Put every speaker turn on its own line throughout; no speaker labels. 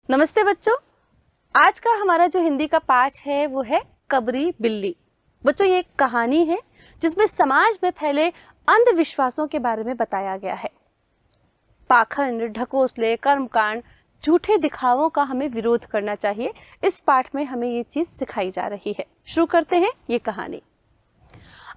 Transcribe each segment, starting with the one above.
नमस्ते बच्चों। आज का हमारा जो हिंदी का पाठ है वो है कबरी बिल्ली। बच्चों, ये एक कहानी है जिसमें समाज में फैले अंधविश्वासों के बारे में बताया गया है। पाखंड, ढकोसले, कर्मकांड, झूठे दिखावों का हमें विरोध करना चाहिए। इस पाठ में हमें ये चीज सिखाई जा रही है। शुरू करते हैं ये कहानी।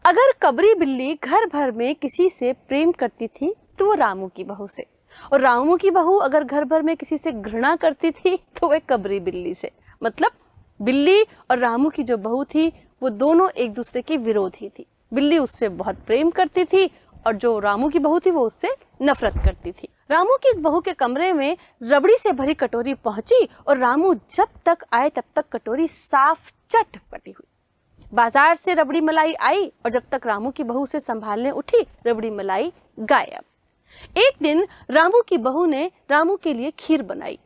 अगर कबरी बिल्ली घर भर में किसी से प्रेम करती थी तो वो रामू की बहू से, और रामू की बहू अगर घर भर में किसी से घृणा करती थी तो वह कबरी बिल्ली से। मतलब बिल्ली और रामू की जो बहू थी वो दोनों एक दूसरे की विरोधी थी। बिल्ली उससे बहुत प्रेम करती थी और जो रामू की बहू थी वो उससे नफरत करती थी। रामू की बहू के कमरे में रबड़ी से भरी कटोरी पहुंची और रामू जब तक आए तब तक कटोरी साफ चटपटी हुई। बाजार से रबड़ी मलाई आई और जब तक रामू की बहू से संभालने उठी रबड़ी मलाई गायब। एक दिन रामू की बहू ने रामू के लिए खीर बनाई।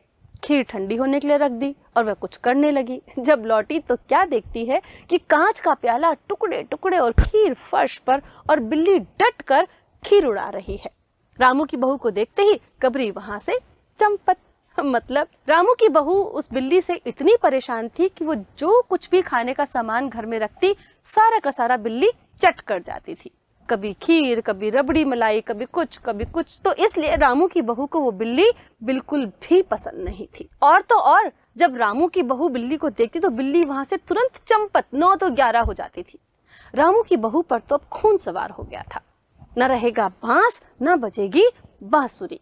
खीर ठंडी होने के लिए रख दी और वह कुछ करने लगी। जब लौटी तो क्या देखती है कि कांच का प्याला टुकड़े टुकड़े और खीर फर्श पर, और बिल्ली डट कर खीर उड़ा रही है। रामू की बहू को देखते ही कबरी वहां से चंपत। मतलब रामू की बहू उस बिल्ली से इतनी परेशान थी कि वो जो कुछ भी खाने का सामान घर में रखती सारा का सारा बिल्ली चट कर जाती थी। कभी खीर, कभी रबड़ी मलाई, कभी कुछ। तो इसलिए रामू की बहू को वो बिल्ली बिल्कुल भी पसंद नहीं थी। और तो और जब रामू की बहू बिल्ली को देखती तो बिल्ली वहां से तुरंत चंपत 9 तो 11 हो जाती थी। रामू की बहू पर तो अब खून सवार हो गया था। न रहेगा बांस न बजेगी बांसुरी।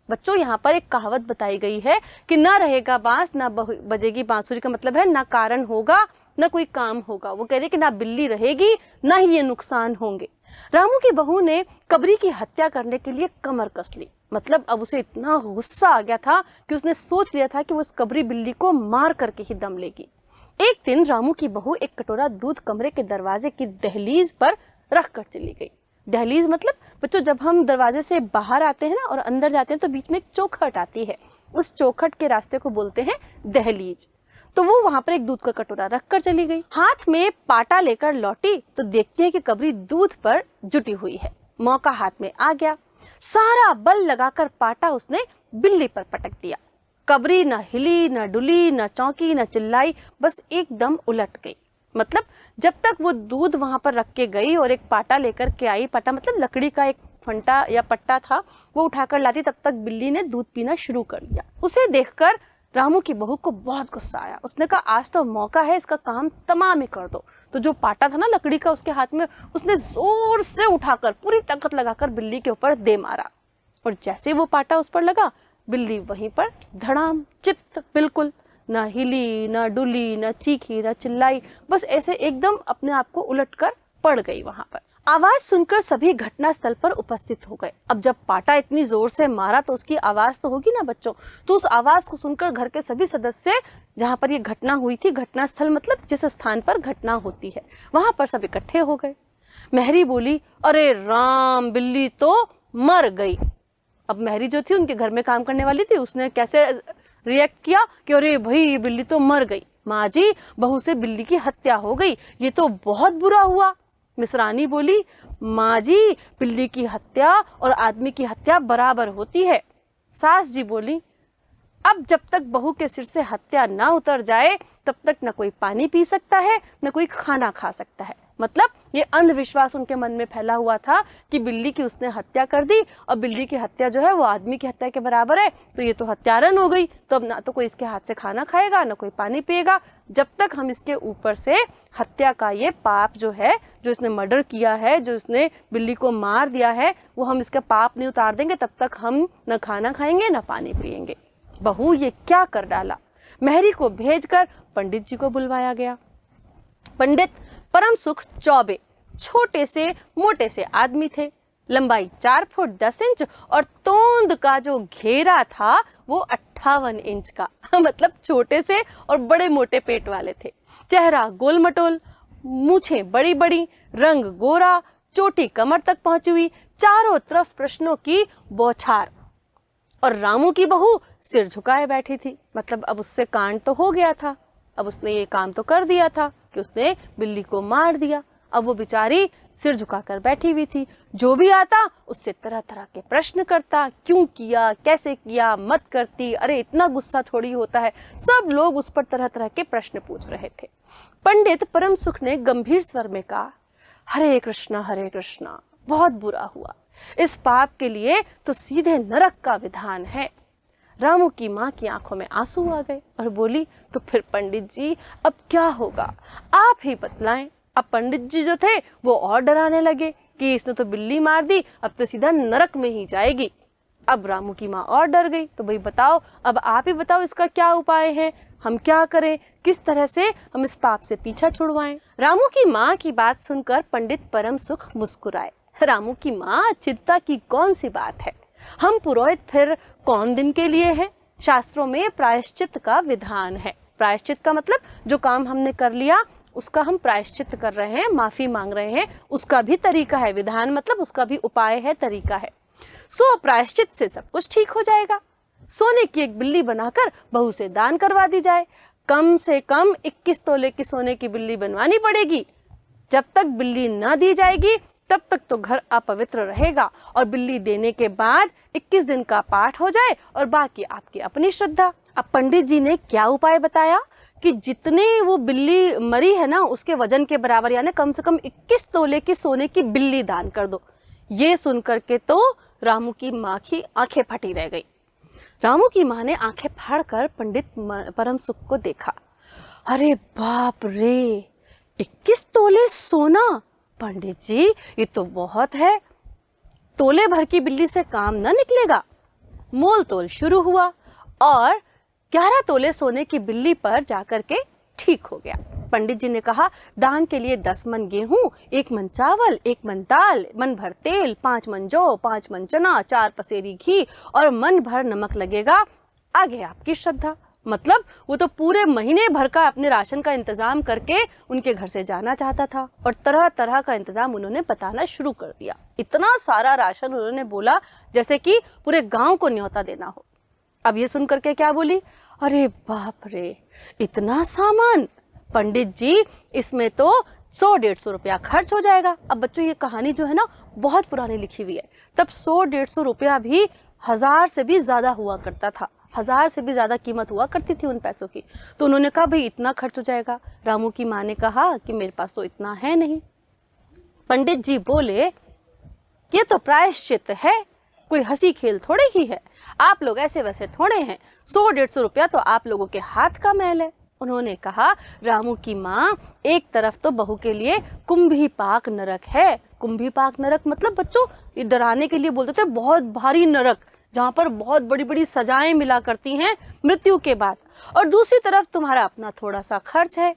बच्चों, यहाँ पर एक कहावत बताई गई है कि ना रहेगा बांस ना बजेगी बांसुरी का मतलब है ना कारण होगा ना कोई काम होगा। वो कह रही कि ना बिल्ली रहेगी ना ही ये नुकसान होंगे। रामू की बहू ने कबरी की हत्या करने के लिए कमर कस ली। मतलब अब उसे इतना गुस्सा आ गया था कि उसने सोच लिया था कि वो उस कबरी बिल्ली को मार करके ही दम लेगी। एक दिन रामू की बहू एक कटोरा दूध कमरे के दरवाजे की दहलीज पर रख कर चली गई। दहलीज मतलब बच्चों, जब हम दरवाजे से बाहर आते हैं ना और अंदर जाते हैं तो बीच में एक चौखट आती है। उस चौखट के रास्ते को बोलते हैं दहलीज। तो वो वहां पर एक दूध का कटोरा रख कर चली गई। हाथ में पाटा लेकर लौटी तो देखती है कि कबरी दूध पर जुटी हुई है। मौका हाथ में आ गया। सारा बल लगाकर पाटा उसने बिल्ली पर पटक दिया। कबरी न हिली, न डुली, न चौंकी, न चिल्लाई, बस एकदम उलट गई। मतलब जब तक वो दूध वहां पर रख के गई और एक पाटा लेकर के आई, पाटा मतलब लकड़ी का एक फंटा या पट्टा था, वो उठाकर लाती, तब तक बिल्ली ने दूध पीना शुरू कर दिया। उसे देखकर रामू की बहू को बहुत गुस्सा आया। उसने कहा आज तो मौका है, इसका काम तमाम ही कर दो। तो जो पाटा था ना लकड़ी का उसके हाथ में, उसने जोर से उठाकर पूरी ताकत लगाकर बिल्ली के ऊपर दे मारा। और जैसे वो पाटा उस पर लगा, बिल्ली वहीं पर धड़ाम चित्त, बिल्कुल ना हिली, ना डुली, ना चीखी, ना चिल्लाई, बस ऐसे एकदम अपने आप को उलटकर पड़ गई वहां पर। आवाज सुनकर सभी घटना स्थल पर उपस्थित हो गए। अब जब पाटा इतनी जोर से मारा तो उसकी आवाज तो होगी ना बच्चों। तो उस आवाज को सुनकर घर के सभी सदस्य, जहां पर ये घटना हुई थी, घटना स्थल मतलब जिस स्थान पर घटना होती है, वहां पर सब इकट्ठे हो गए। मेहरी बोली, अरे राम, बिल्ली तो मर गई। अब मेहरी जो थी उनके घर में काम करने वाली थी, उसने कैसे रिएक्ट किया कि अरे भाई बिल्ली तो मर गई, माँ जी बहू से बिल्ली की हत्या हो गई, ये तो बहुत बुरा हुआ। मिसरानी बोली, माँ जी बिल्ली की हत्या और आदमी की हत्या बराबर होती है। सास जी बोली, अब जब तक बहू के सिर से हत्या ना उतर जाए तब तक न कोई पानी पी सकता है न कोई खाना खा सकता है। मतलब ये अंधविश्वास उनके मन में फैला हुआ था कि बिल्ली की उसने हत्या कर दी और बिल्ली की हत्या जो है वो आदमी की हत्या के बराबर है, तो ये तो हत्यारन हो गई, तो अब ना तो कोई इसके हाथ से खाना खाएगा ना कोई पानी पिएगा। जब तक हम इसके ऊपर से हत्या का ये पाप जो है, जो इसने मर्डर किया है, जो इसने बिल्ली को मार दिया है, वो हम इसका पाप नहीं उतार देंगे तब तक हम न खाना खाएंगे न पानी पिएंगे। बहू ये क्या कर डाला। मेहरी को भेजकर पंडित जी को बुलवाया गया। पंडित परम सुख चौबे छोटे से मोटे से आदमी थे। लंबाई 4 फुट 10 इंच और तोंद का जो घेरा था वो 58 इंच का। मतलब छोटे से और बड़े मोटे पेट वाले थे। चेहरा गोल मटोल, मूछें बड़ी बड़ी, रंग गोरा, चोटी कमर तक पहुंची हुई, चारों तरफ प्रश्नों की बौछार। और रामू की बहू सिर झुकाए बैठी थी। मतलब अब उससे कांड तो हो गया था, अब उसने ये काम तो कर दिया था कि उसने बिल्ली को मार दिया। अब वो बेचारी सिर झुकाकर बैठी हुई थी। जो भी आता उससे तरह तरह के प्रश्न करता, क्यों किया, कैसे किया, मत करती, अरे इतना गुस्सा थोड़ी होता है। सब लोग उस पर तरह तरह के प्रश्न पूछ रहे थे। पंडित परम सुख ने गंभीर स्वर में कहा, हरे कृष्णा, बहुत बुरा हुआ। इस पाप के लिए तो सीधे नरक का विधान है। रामू की माँ की आंखों में आंसू आ गए और बोली, तो फिर पंडित जी अब क्या होगा, आप ही बतलाएं। अब पंडित जी जो थे वो और डराने लगे कि इसने तो बिल्ली मार दी, अब तो सीधा नरक में ही जाएगी। अब रामू की माँ और डर गई। तो भाई बताओ, अब आप ही बताओ इसका क्या उपाय है, हम क्या करें, किस तरह से हम इस पाप से पीछा छुड़वाएं। रामू की माँ की बात सुनकर पंडित परम सुख मुस्कुराए। रामू की माँ, चिंता की कौन सी बात है, हम पुरोहित फिर कौन दिन के लिए है। शास्त्रों में प्रायश्चित का विधान है। प्रायश्चित का मतलब जो काम हमने कर लिया उसका हम प्रायश्चित कर रहे हैं, माफी मांग रहे हैं, उसका भी तरीका है। विधान मतलब उसका भी उपाय है, तरीका है। सो प्रायश्चित से सब कुछ ठीक हो जाएगा। सोने की एक बिल्ली बनाकर बहू से दान करवा दी जाए। कम से कम 21 तोले की सोने की बिल्ली बनवानी पड़ेगी। जब तक बिल्ली न दी जाएगी तब तक तो घर अपवित्र रहेगा, और बिल्ली देने के बाद 21 दिन का पाठ हो जाए और बाकी आपकी अपनी श्रद्धा। अब पंडित जी ने क्या उपाय बताया कि जितने वो बिल्ली मरी है ना उसके वजन के बराबर, यानी कम से कम 21 तोले की सोने की बिल्ली दान कर दो। ये सुन करके तो रामू की माँ की आंखें फटी रह गई। रामू की माँ ने आंखें फाड़कर पंडित परम सुख को देखा। अरे बाप रे, 21 तोले सोना! पंडित जी ये तो बहुत है, तोले भर की बिल्ली से काम न निकलेगा। मोल तोल शुरू हुआ और 11 तोले सोने की बिल्ली पर जाकर के ठीक हो गया। पंडित जी ने कहा, दान के लिए 10 मन गेहूं, 1 मन चावल, 1 मन दाल, मन भर तेल, 5 मन जौ, 5 मन चना, 4 पसेरी घी और मन भर नमक लगेगा। आगे आपकी श्रद्धा। मतलब वो तो पूरे महीने भर का अपने राशन का इंतजाम करके उनके घर से जाना चाहता था, और तरह तरह का इंतजाम उन्होंने बताना शुरू कर दिया। इतना सारा राशन उन्होंने बोला जैसे कि पूरे गांव को न्योता देना हो। अब ये सुन करके क्या बोली, अरे बाप रे, इतना सामान! पंडित जी इसमें तो 100-150 रुपया खर्च हो जाएगा। अब बच्चों ये कहानी जो है ना बहुत पुरानी लिखी हुई है। तब 100-150 रुपया भी 1000 से भी ज्यादा हुआ करता था। 1000 से भी ज्यादा कीमत हुआ करती थी उन पैसों की। तो उन्होंने कहा भाई इतना खर्च हो जाएगा। रामू की माँ ने कहा कि मेरे पास तो इतना है नहीं। पंडित जी बोले, ये तो प्रायश्चित है, कोई हंसी खेल थोड़े ही है, आप लोग ऐसे वैसे थोड़े हैं। 100-150 रुपया तो आप लोगों के हाथ का मैल है। उन्होंने कहा, रामू की माँ, एक तरफ तो बहू के लिए कुंभी पाक नरक है। कुंभी पाक नरक मतलब बच्चों ये डराने के लिए बोलते थे, बहुत भारी नरक जहाँ पर बहुत बड़ी बड़ी सजाएं मिला करती हैं मृत्यु के बाद। और दूसरी तरफ तुम्हारा अपना थोड़ा सा खर्च है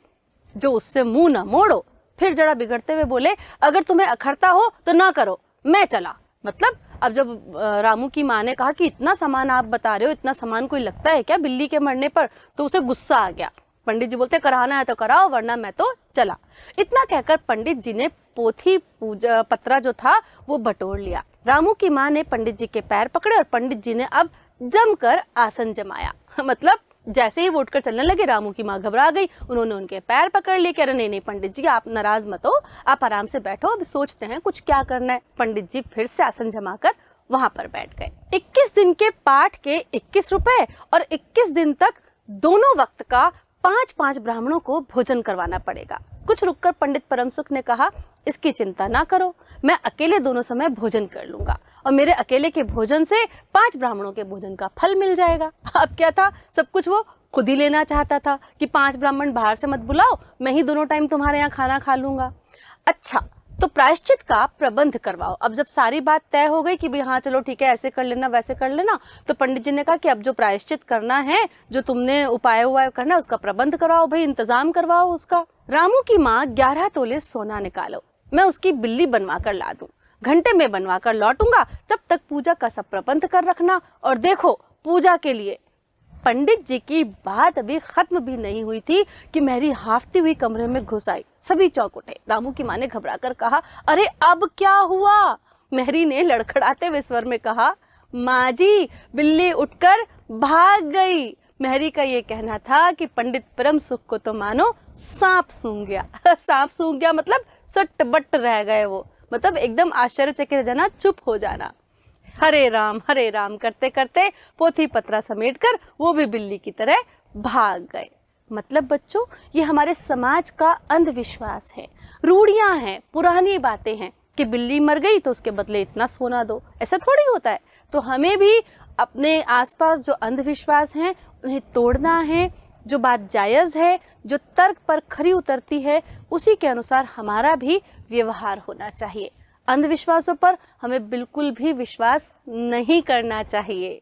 जो उससे मुंह ना मोड़ो। फिर जरा बिगड़ते हुए बोले, अगर तुम्हें अखरता हो तो ना करो, मैं चला। मतलब अब जब रामू की माँ ने कहा कि इतना सामान आप बता रहे हो, इतना सामान कोई लगता है क्या बिल्ली के मरने पर, तो उसे गुस्सा आ गया। पंडित जी बोलते, कराना है तो कराओ वरना मैं तो चला। इतना कहकर पंडित जी ने पोथी पूजा पत्रा जो था वो बटोर लिया। रामू की माँ ने पंडित जी के पैर पकड़े और पंडित जी ने अब जमकर आसन जमाया। मतलब जैसे ही वो उठकर चलने लगे रामू की माँ घबरा गई। उन्होंने उनके पैर पकड़ लिए, कह रहे नहीं नहीं पंडित जी आप नाराज मत हो, आप आराम से बैठो, अभी सोचते हैं कुछ क्या करना है। पंडित जी फिर से आसन जमाकर वहां पर बैठ गए। 21 दिन के पाठ के 21 रुपए और 21 दिन तक दोनों वक्त का 5-5 ब्राह्मणों को भोजन करवाना पड़ेगा। कुछ रुककर पंडित परम सुख ने कहा, इसकी चिंता ना करो, मैं अकेले दोनों समय भोजन कर लूंगा और मेरे अकेले के भोजन से 5 ब्राह्मणों के भोजन का फल मिल जाएगा। अब क्या था, सब कुछ वो खुद ही लेना चाहता था कि 5 ब्राह्मण बाहर से मत बुलाओ, मैं ही दोनों टाइम तुम्हारे यहाँ खाना खा लूंगा। अच्छा, तो प्रायश्चित का प्रबंध करवाओ। अब जब सारी बात तय हो गई कि भाई हाँ चलो ठीक है, ऐसे कर लेना वैसे कर लेना, तो पंडित जी ने कहा कि अब जो प्रायश्चित करना है, जो तुमने उपाय करना है, उसका प्रबंध करवाओ भाई, इंतजाम करवाओ उसका। रामू की माँ 11 तोले सोना निकालो, मैं उसकी बिल्ली बनवा कर ला दूं, घंटे में बनवा कर लौटूंगा, तब तक पूजा का सब प्रबंध कर रखना। और देखो पूजा के लिए, पंडित जी की बात अभी खत्म भी नहीं हुई थी कि मेहरी हाफती हुई कमरे में घुस आई। सभी चौंक उठे। रामू की माँ ने घबरा कर कहा, अरे अब क्या हुआ? मेहरी ने लड़खड़ाते हुए स्वर में कहा, माँ जी बिल्ली उठकर भाग गई। मेहरी का ये कहना था कि पंडित परम सुख को तो मानो सांप सूंघ गया। सांप सूंघ गया मतलब सट बट रह गए वो, मतलब एकदम आश्चर्यचकित रह जाना, चुप हो जाना। हरे राम करते करते पोथी पत्रा समेट कर वो भी बिल्ली की तरह भाग गए। मतलब बच्चों, ये हमारे समाज का अंधविश्वास है, रूढ़ियां हैं, पुरानी बातें हैं कि बिल्ली मर गई तो उसके बदले इतना सोना दो, ऐसा थोड़ी होता है। तो हमें भी अपने आसपास जो अंधविश्वास हैं उन्हें तोड़ना है। जो बात जायज़ है, जो तर्क पर खरी उतरती है, उसी के अनुसार हमारा भी व्यवहार होना चाहिए। अंधविश्वासों पर हमें बिल्कुल भी विश्वास नहीं करना चाहिए।